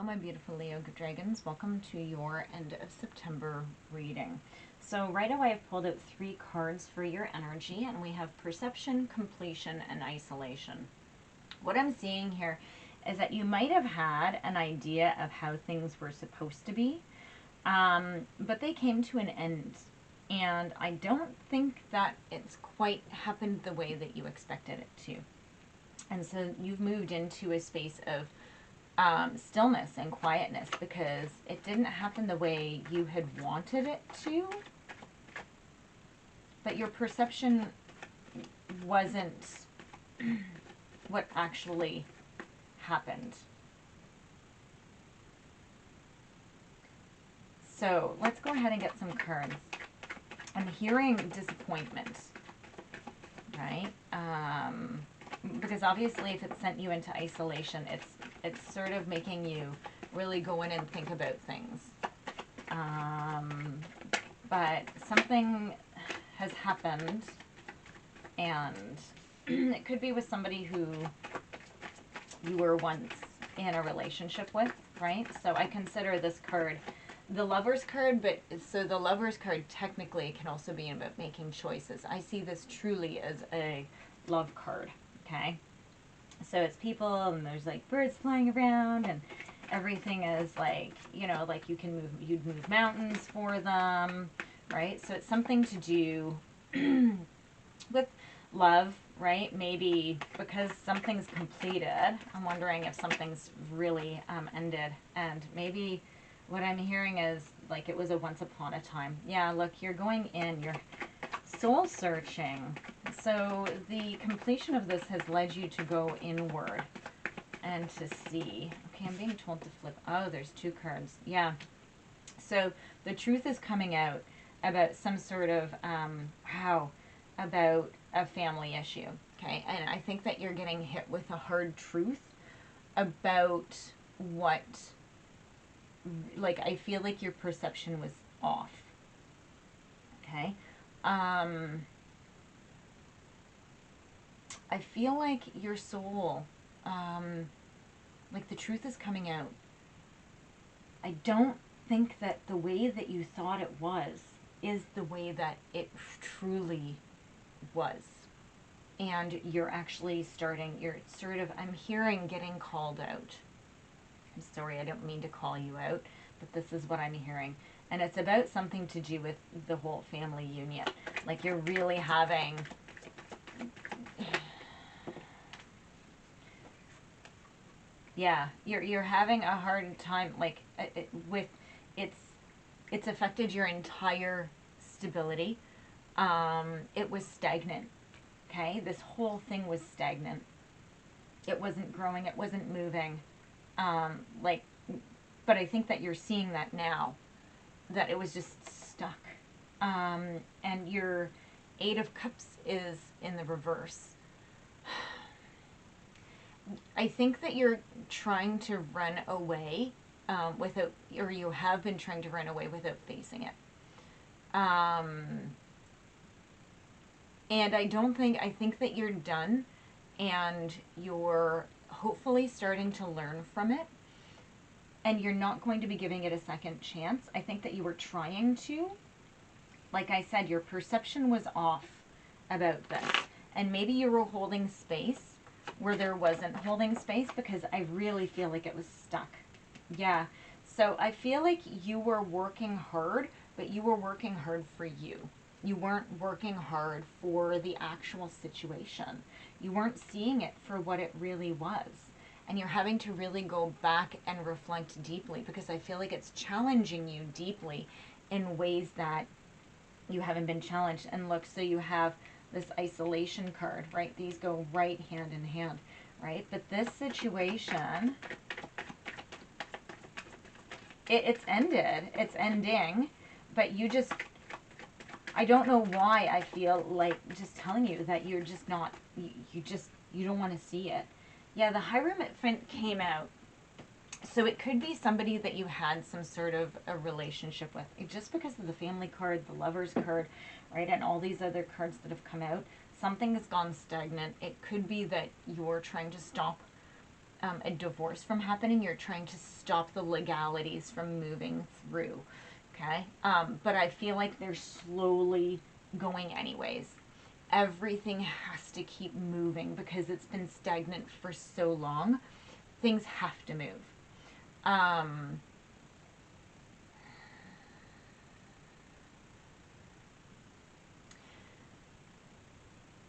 my beautiful Leo Dragons. Welcome to your end of September reading. So right away I've pulled out 3 cards for your energy, and we have perception, completion, and isolation. What I'm seeing here is that you might have had an idea of how things were supposed to be, but they came to an end. And I don't think that it's quite happened the way that you expected it to. And so you've moved into a space of stillness and quietness because it didn't happen the way you had wanted it to, but your perception wasn't what actually happened. So let's go ahead and get some cards. I'm hearing disappointment, right? Because obviously if it sent you into isolation, it's sort of making you really go in and think about things. But something has happened, and it could be with somebody who you were once in a relationship with, right? So I consider this card the Lover's card, but so the Lover's card technically can also be about making choices. I see this truly as a love card, okay? So it's people, and there's like birds flying around, and everything is like, you know, like you'd move mountains for them, right? So it's something to do with love, right? Maybe because something's completed. I'm wondering if something's really ended, and maybe what I'm hearing is like it was a once upon a time. Yeah, look, you're going in, you're soul searching. So the completion of this has led you to go inward and to see. Okay, I'm being told to flip. Oh, there's 2 cards. Yeah. So the truth is coming out about some sort of, about a family issue. Okay, and I think that you're getting hit with a hard truth about what, like, I feel like your perception was off. Okay. I feel like your soul, like the truth is coming out. I don't think that the way that you thought it was is the way that it truly was. And you're actually you're sort of, I'm hearing getting called out. I'm sorry, I don't mean to call you out, but this is what I'm hearing. And it's about something to do with the whole family union. Like you're really having, yeah, you're having a hard time, like with it's affected your entire stability. It was stagnant. Okay, this whole thing was stagnant. It wasn't growing. It wasn't moving. But I think that you're seeing that now, that it was just stuck. And your 8 of Cups is in the reverse. I think that you're trying to run away without, or you have been trying to run away without facing it. And I think that you're done, and you're hopefully starting to learn from it, and you're not going to be giving it a second chance. I think that you were trying to. Like I said, your perception was off about this, and maybe you were holding space where there wasn't holding space, because I really feel like it was stuck. Yeah, so I feel like you were working hard, but you were working hard for you. You weren't working hard for the actual situation. You weren't seeing it for what it really was. And you're having to really go back and reflect deeply, because I feel like it's challenging you deeply in ways that you haven't been challenged. And look, so you have this isolation card, right? These go right hand in hand, right? But this situation, it's ended. It's ending. But you just, I don't know why I feel like just telling you that you're just not, you don't want to see it. Yeah, the Hierophant came out. So it could be somebody that you had some sort of a relationship with. Just because of the family card, the Lover's card, right, and all these other cards that have come out, something has gone stagnant. It could be that you're trying to stop a divorce from happening. You're trying to stop the legalities from moving through. Okay? But I feel like they're slowly going anyways. Everything has to keep moving because it's been stagnant for so long. Things have to move.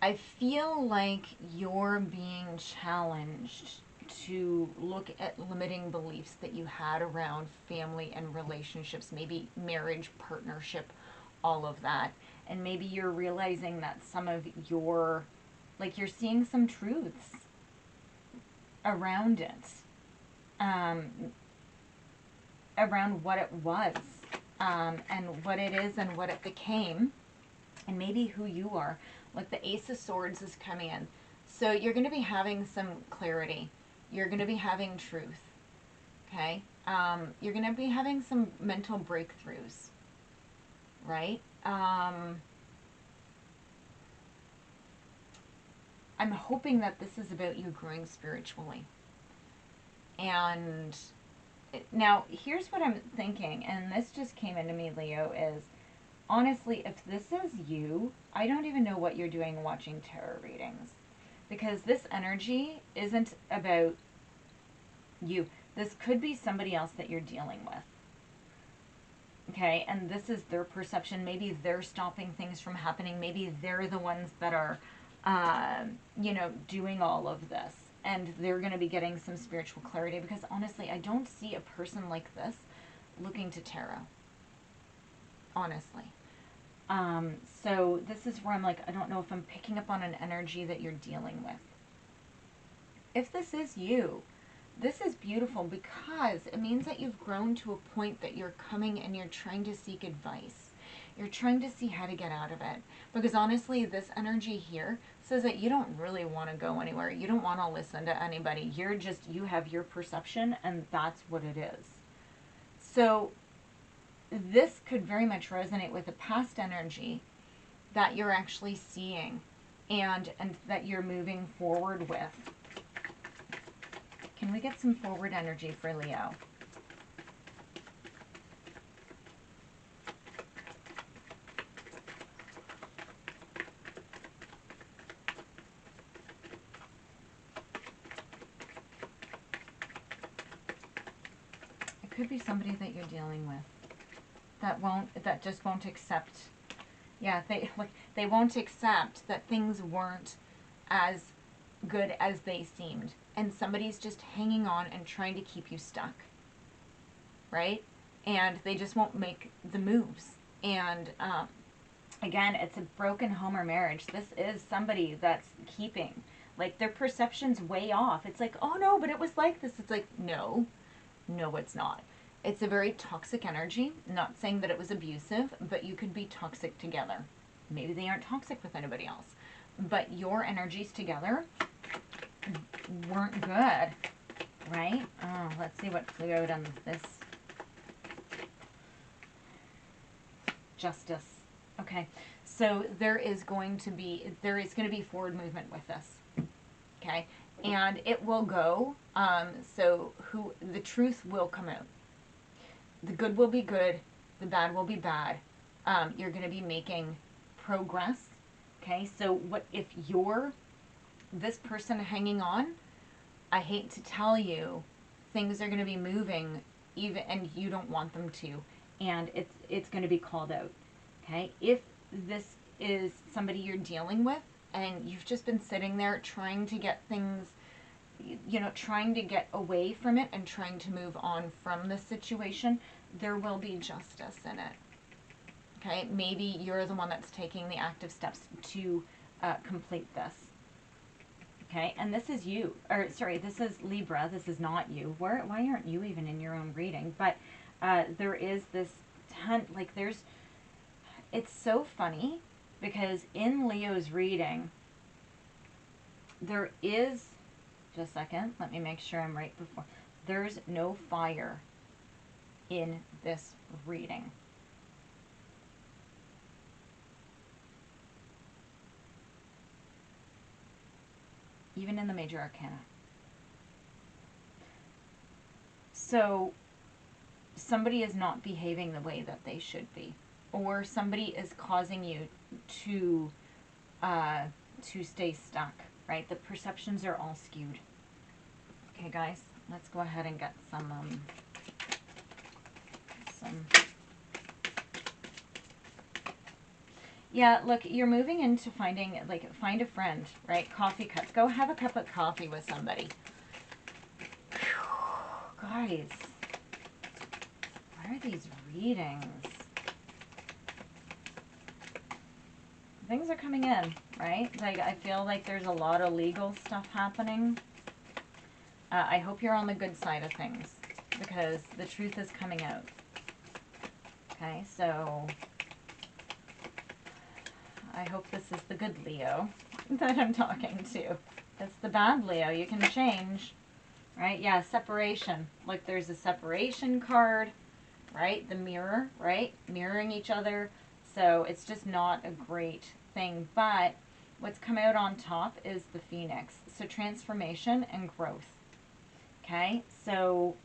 I feel like you're being challenged to look at limiting beliefs that you had around family and relationships, maybe marriage, partnership, all of that. And maybe you're realizing that some of your, like, you're seeing some truths around it, around what it was, and what it is and what it became, and maybe who you are. Like the Ace of Swords is coming in. So you're going to be having some clarity. You're going to be having truth. Okay? You're going to be having some mental breakthroughs. Right? I'm hoping that this is about you growing spiritually. And now, here's what I'm thinking, and this just came into me, Leo, is honestly, if this is you, I don't even know what you're doing watching tarot readings. Because this energy isn't about you. This could be somebody else that you're dealing with. Okay, and this is their perception. Maybe they're stopping things from happening. Maybe they're the ones that are, doing all of this. And they're going to be getting some spiritual clarity. Because honestly, I don't see a person like this looking to tarot. Honestly. So this is where I'm like, I don't know if I'm picking up on an energy that you're dealing with. If this is you, this is beautiful because it means that you've grown to a point that you're coming and you're trying to seek advice. You're trying to see how to get out of it. Because honestly, this energy here says that you don't really want to go anywhere. You don't want to listen to anybody. You have your perception, and that's what it is. So this could very much resonate with a past energy that you're actually seeing and that you're moving forward with. Can we get some forward energy for Leo? It could be somebody that you're dealing with that just won't accept. Yeah, they won't accept that things weren't as good as they seemed. And somebody's just hanging on and trying to keep you stuck. Right? And they just won't make the moves. And again, it's a broken home or marriage. This is somebody that's keeping, like, their perception's way off. It's like, oh no, but it was like this. It's like, no, it's not. It's a very toxic energy. Not saying that it was abusive, but you could be toxic together. Maybe they aren't toxic with anybody else. But your energies together weren't good, right? Oh, let's see what flew out on this. Justice. Okay, so there is going to be forward movement with this. Okay, and it will go. So the truth will come out. The good will be good. The bad will be bad. You're going to be making progress. Okay, so what if you're this person hanging on? I hate to tell you, things are going to be moving, and you don't want them to, and it's going to be called out. Okay, if this is somebody you're dealing with, and you've just been sitting there trying to get things, trying to get away from it and trying to move on from the situation, there will be justice in it. Okay, maybe you're the one that's taking the active steps to complete this. Okay, and this is you, or sorry, this is Libra. This is not you. Why aren't you even in your own reading? But there is this it's so funny because in Leo's reading, there is, just a second, let me make sure I'm right before, there's no fire in this reading. Even in the major arcana. So somebody is not behaving the way that they should be, or somebody is causing you to stay stuck, right? The perceptions are all skewed. Okay, guys, let's go ahead and get some yeah, look, you're moving into finding, like, find a friend, right? Coffee cups. Go have a cup of coffee with somebody. Whew, guys, what are these readings? Things are coming in, right? Like, I feel like there's a lot of legal stuff happening. I hope you're on the good side of things, because the truth is coming out. Okay, so I hope this is the good Leo that I'm talking to. It's the bad Leo. You can change, right? Yeah, separation. Look, there's a separation card, right? The mirror, right? Mirroring each other. So it's just not a great thing. But what's come out on top is the Phoenix. So transformation and growth. Okay, so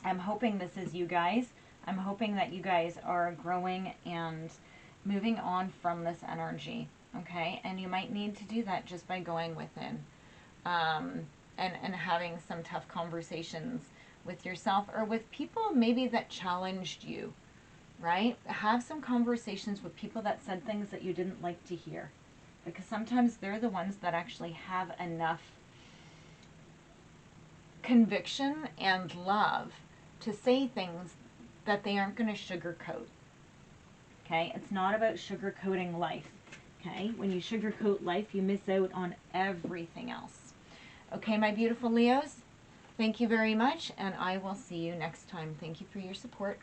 I'm hoping this is you guys. I'm hoping that you guys are growing and moving on from this energy, okay? And you might need to do that just by going within and having some tough conversations with yourself or with people maybe that challenged you, right? Have some conversations with people that said things that you didn't like to hear, because sometimes they're the ones that actually have enough conviction and love to say things that they aren't going to sugarcoat. Okay, it's not about sugarcoating life. Okay, when you sugarcoat life, you miss out on everything else. Okay, my beautiful Leos, thank you very much, and I will see you next time. Thank you for your support.